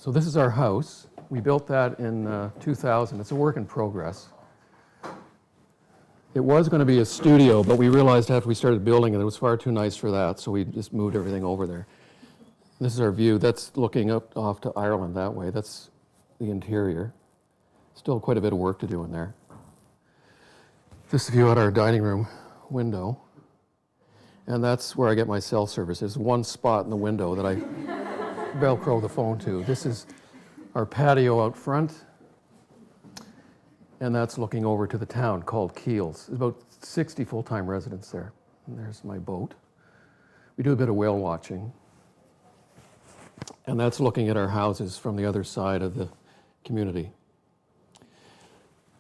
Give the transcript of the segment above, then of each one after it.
So this is our house. We built that in 2000. It's a work in progress. It was going to be a studio, but we realized after we started building it, it was far too nice for that, so we just moved everything over there. This is our view. That's looking up off to Ireland that way. That's the interior. Still quite a bit of work to do in there. This view out our dining room window. And that's where I get my cell service. There's one spot in the window that I Velcro the phone to. This is our patio out front. And that's looking over to the town called Keels. There's about 60 full-time residents there. And there's my boat. We do a bit of whale watching. And that's looking at our houses from the other side of the community.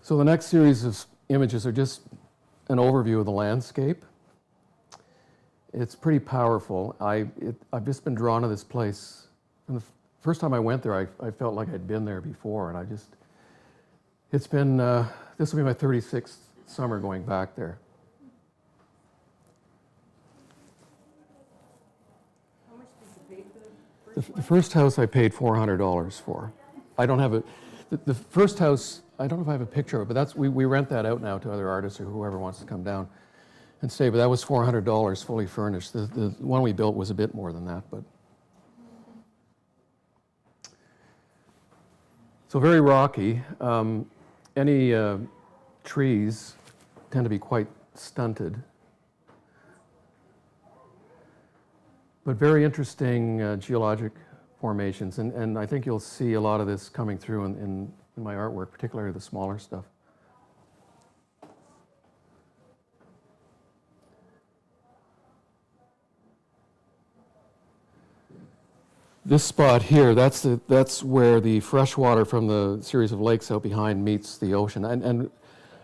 So the next series of images are just an overview of the landscape. It's pretty powerful. I've just been drawn to this place. And the first time I went there, I felt like I'd been there before, and it's been, this will be my 36th summer going back there. How much did you pay for the first one? The first house I paid $400 for. I don't have the first house, I don't know if I have a picture of it, but we rent that out now to other artists or whoever wants to come down and stay, but that was $400 fully furnished. The one we built was a bit more than that, but. So very rocky. Any trees tend to be quite stunted, but very interesting geologic formations, and I think you'll see a lot of this coming through in my artwork, particularly the smaller stuff. This spot here, that's where the fresh water from the series of lakes out behind meets the ocean. And a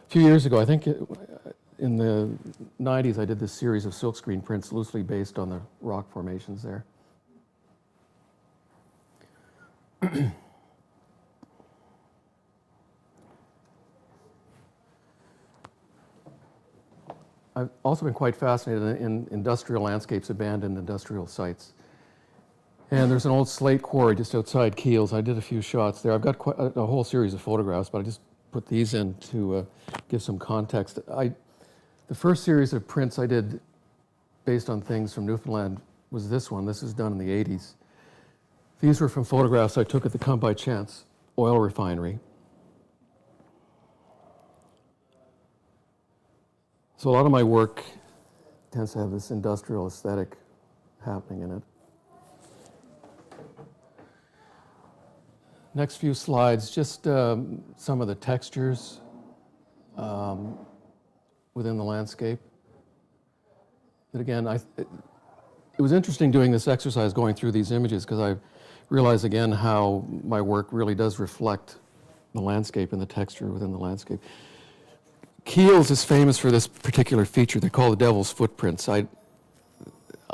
few years ago, I think in the 90s, I did this series of silkscreen prints loosely based on the rock formations there. I've also been quite fascinated in industrial landscapes, abandoned industrial sites. And there's an old slate quarry just outside Keels. I did a few shots there. I've got quite a whole series of photographs, but I just put these in to give some context. The first series of prints I did based on things from Newfoundland was this one. This was done in the 80s. These were from photographs I took at the Come By Chance oil refinery. So a lot of my work tends to have this industrial aesthetic happening in it. Next few slides, just some of the textures within the landscape. But again, it was interesting doing this exercise, going through these images, because I realize again how my work really does reflect the landscape and the texture within the landscape. Keels is famous for this particular feature. They're called the Devil's Footprints. I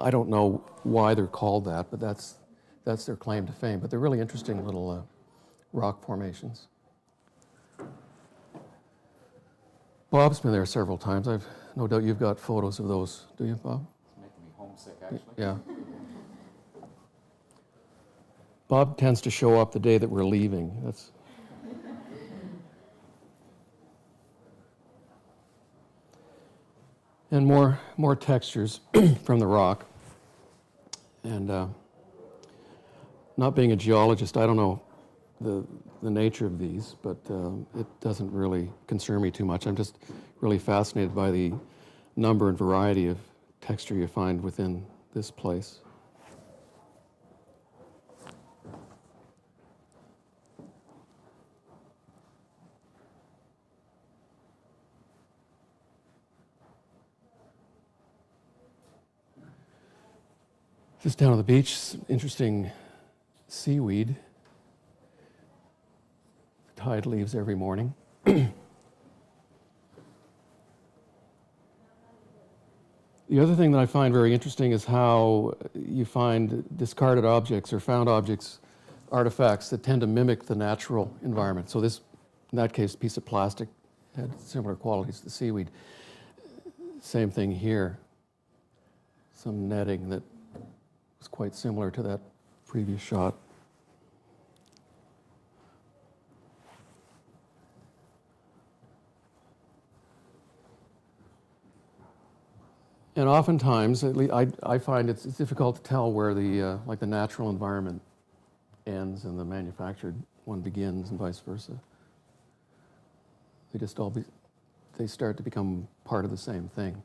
don't know why they're called that, but that's their claim to fame. But they're really interesting little rock formations. Bob's been there several times. I've no doubt you've got photos of those, do you, Bob? It's making me homesick, actually. Yeah. Bob tends to show up the day that we're leaving. That's. And more textures from the rock. And not being a geologist, I don't know the nature of these, but it doesn't really concern me too much. I'm just really fascinated by the number and variety of texture you find within this place. Just down on the beach, interesting seaweed. The tide leaves every morning. The other thing that I find very interesting is how you find discarded objects or found objects, artifacts that tend to mimic the natural environment. So this, in that case, piece of plastic had similar qualities to the seaweed. Same thing here. Some netting that was quite similar to that previous shot. And oftentimes, at least I find it's difficult to tell where the like the natural environment ends and the manufactured one begins, and vice versa. They just they start to become part of the same thing.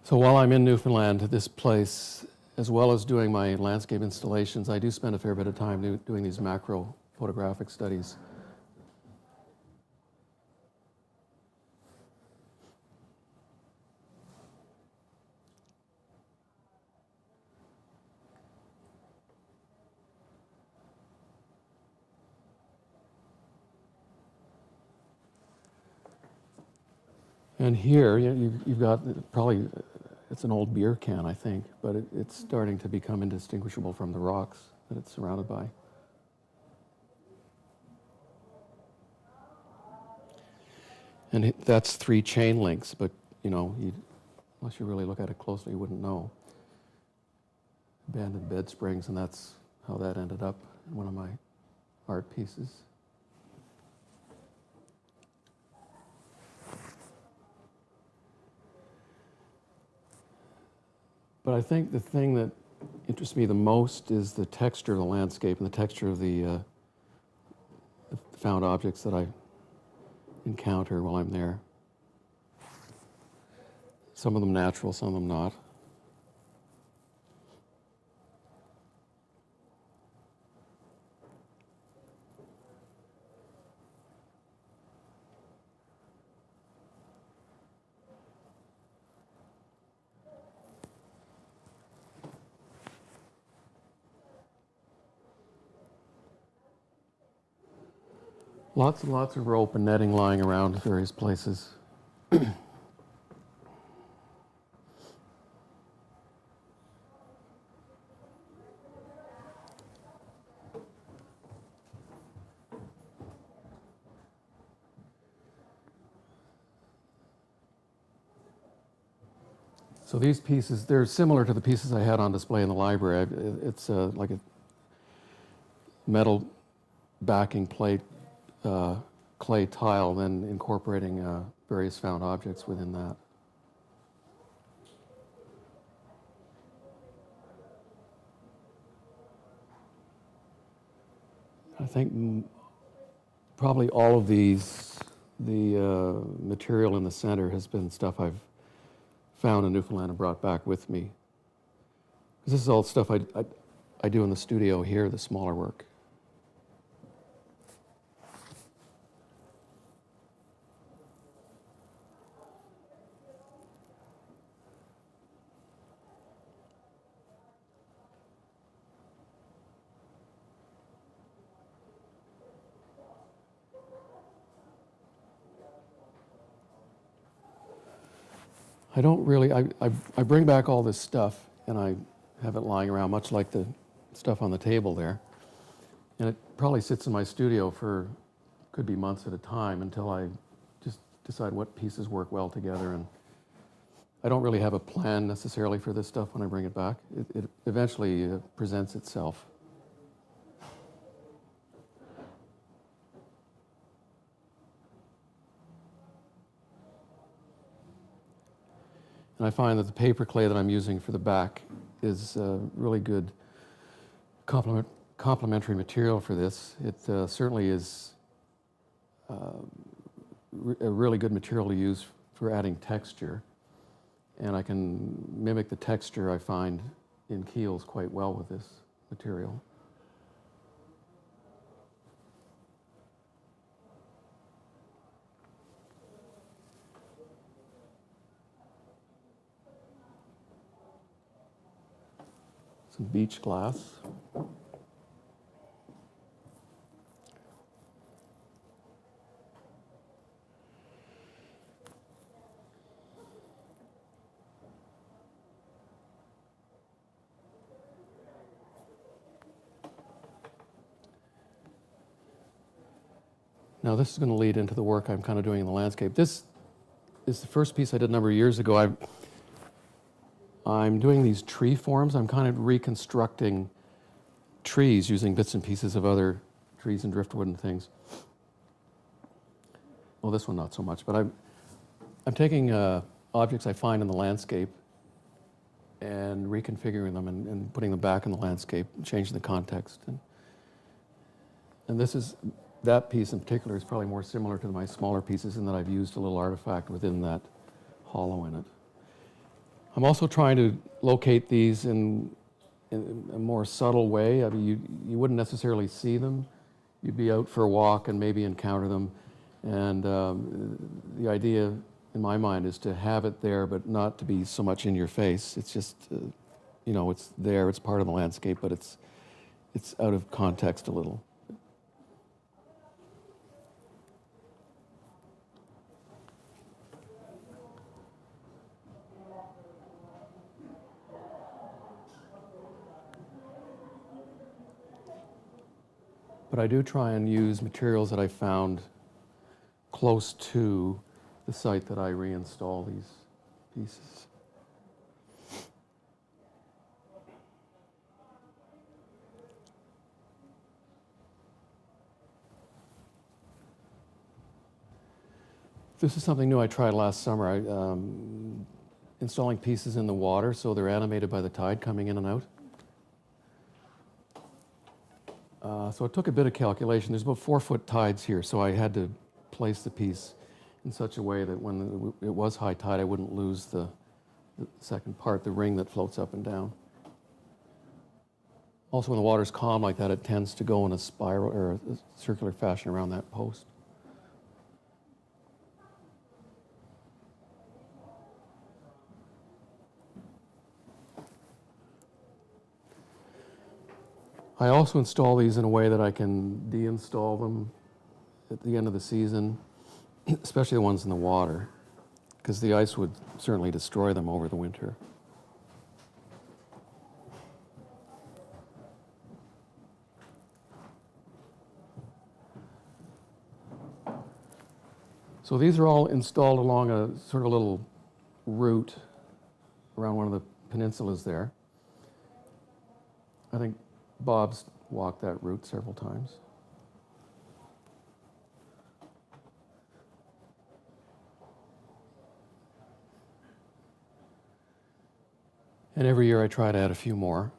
So while I'm in Newfoundland, this place, as well as doing my landscape installations, I do spend a fair bit of time doing these macro photographic studies. And here, you've got probably, it's an old beer can, I think, but it's starting to become indistinguishable from the rocks that it's surrounded by. And that's 3 chain links, but unless you really look at it closely, you wouldn't know. Abandoned bed springs, and that's how that ended up in one of my art pieces. But I think the thing that interests me the most is the texture of the landscape and the texture of the found objects that I encounter while I'm there. Some of them natural, some of them not. Lots and lots of rope and netting lying around various places. So these pieces, they're similar to the pieces I had on display in the library. It's like a metal backing plate, clay tile, then incorporating various found objects within that. I think probably all of these, the material in the center has been stuff I've found in Newfoundland and brought back with me. This is all stuff I do in the studio here, the smaller work. I don't really, I bring back all this stuff and I have it lying around, much like the stuff on the table there. And it probably sits in my studio for, could be months at a time until I just decide what pieces work well together. And I don't really have a plan necessarily for this stuff when I bring it back. It eventually presents itself. And I find that the paper clay that I'm using for the back is really good complementary material for this. It certainly is a really good material to use for adding texture. And I can mimic the texture I find in keels quite well with this material. Some beach glass. Now this is going to lead into the work I'm kind of doing in the landscape. This is the first piece I did a number of years ago. I'm doing these tree forms. I'm kind of reconstructing trees using bits and pieces of other trees and driftwood and things. Well, this one not so much, but I'm taking objects I find in the landscape and reconfiguring them and putting them back in the landscape, changing the context. And that piece in particular is probably more similar to my smaller pieces in that I've used a little artifact within that hollow in it. I'm also trying to locate these in a more subtle way. I mean, you wouldn't necessarily see them. You'd be out for a walk and maybe encounter them. And the idea, in my mind, is to have it there, but not to be so much in your face. It's just, it's there, it's part of the landscape, but it's out of context a little. But I do try and use materials that I found close to the site that I reinstall these pieces. This is something new I tried last summer. Installing pieces in the water so they're animated by the tide coming in and out. So it took a bit of calculation. There's about 4-foot tides here, so I had to place the piece in such a way that when it was high tide, I wouldn't lose the second part, the ring that floats up and down. Also, when the water's calm like that, it tends to go in a spiral or a circular fashion around that post. I also install these in a way that I can deinstall them at the end of the season, especially the ones in the water, because the ice would certainly destroy them over the winter. So these are all installed along a sort of a little route around one of the peninsulas there. I think Bob's walked that route several times. And every year I try to add a few more.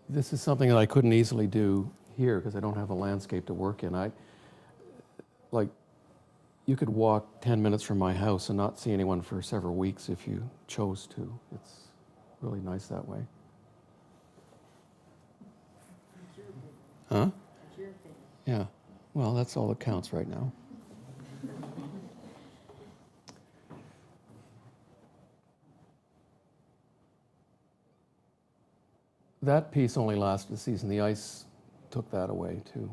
This is something that I couldn't easily do here because I don't have a landscape to work in. You could walk 10 minutes from my house and not see anyone for several weeks if you chose to. It's really nice that way. Huh? Yeah. Well, that's all that counts right now. That piece only lasted a season. The ice took that away, too.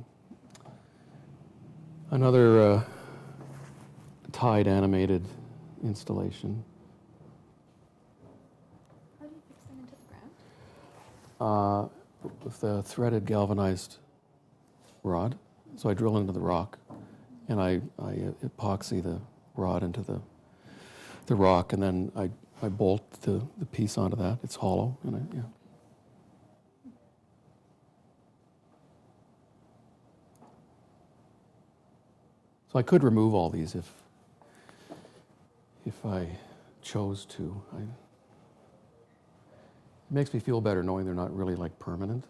Another tide animated installation. How do you fix them into the ground? With a threaded galvanized rod. So I drill into the rock and I epoxy the rod into the rock, and then I bolt the piece onto that. It's hollow. Yeah. So I could remove all these if I chose to. It makes me feel better knowing they're not really like permanent.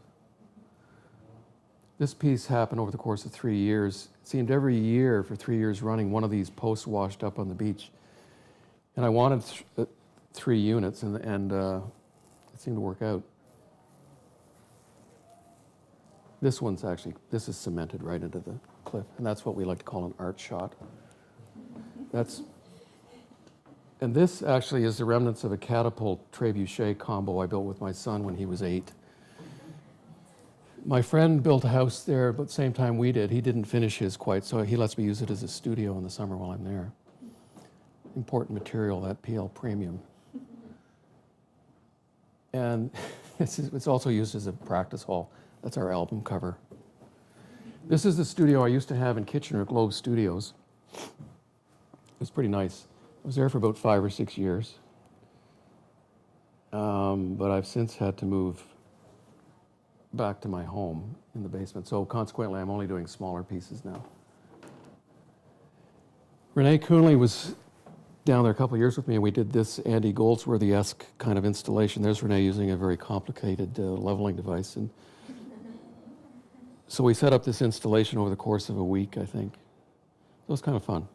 This piece happened over the course of 3 years. It seemed every year for 3 years running, one of these posts washed up on the beach. And I wanted 3 units, and it seemed to work out. This is cemented right into the cliff, and that's what we like to call an art shot. And this actually is the remnants of a catapult trebuchet combo I built with my son when he was 8. My friend built a house there about the same time we did. He didn't finish his quite, so he lets me use it as a studio in the summer while I'm there. Important material, that PL Premium. And it's also used as a practice hall. That's our album cover. This is the studio I used to have in Kitchener at Globe Studios. It was pretty nice. I was there for about 5 or 6 years. But I've since had to move back to my home in the basement. So consequently, I'm only doing smaller pieces now. Renee Coonley was down there a couple of years with me, and we did this Andy Goldsworthy-esque kind of installation. There's Renee using a very complicated leveling device. And so we set up this installation over the course of a week, I think. It was kind of fun.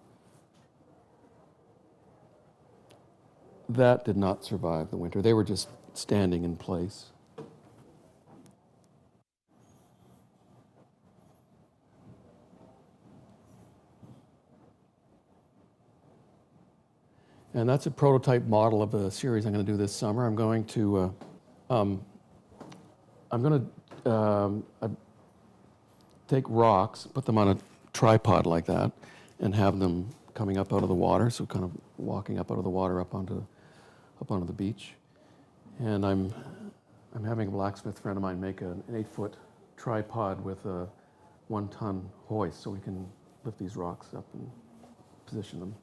That did not survive the winter. They were just standing in place. And that's a prototype model of a series I'm going to do this summer. I'm going to take rocks, put them on a tripod like that, and have them coming up out of the water, so kind of walking up out of the water up onto the beach. And I'm having a blacksmith friend of mine make an 8-foot tripod with a 1-ton hoist, so we can lift these rocks up and position them.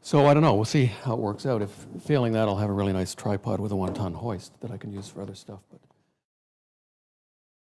So I don't know, we'll see how it works out. If failing that, I'll have a really nice tripod with a 1-ton hoist that I can use for other stuff. But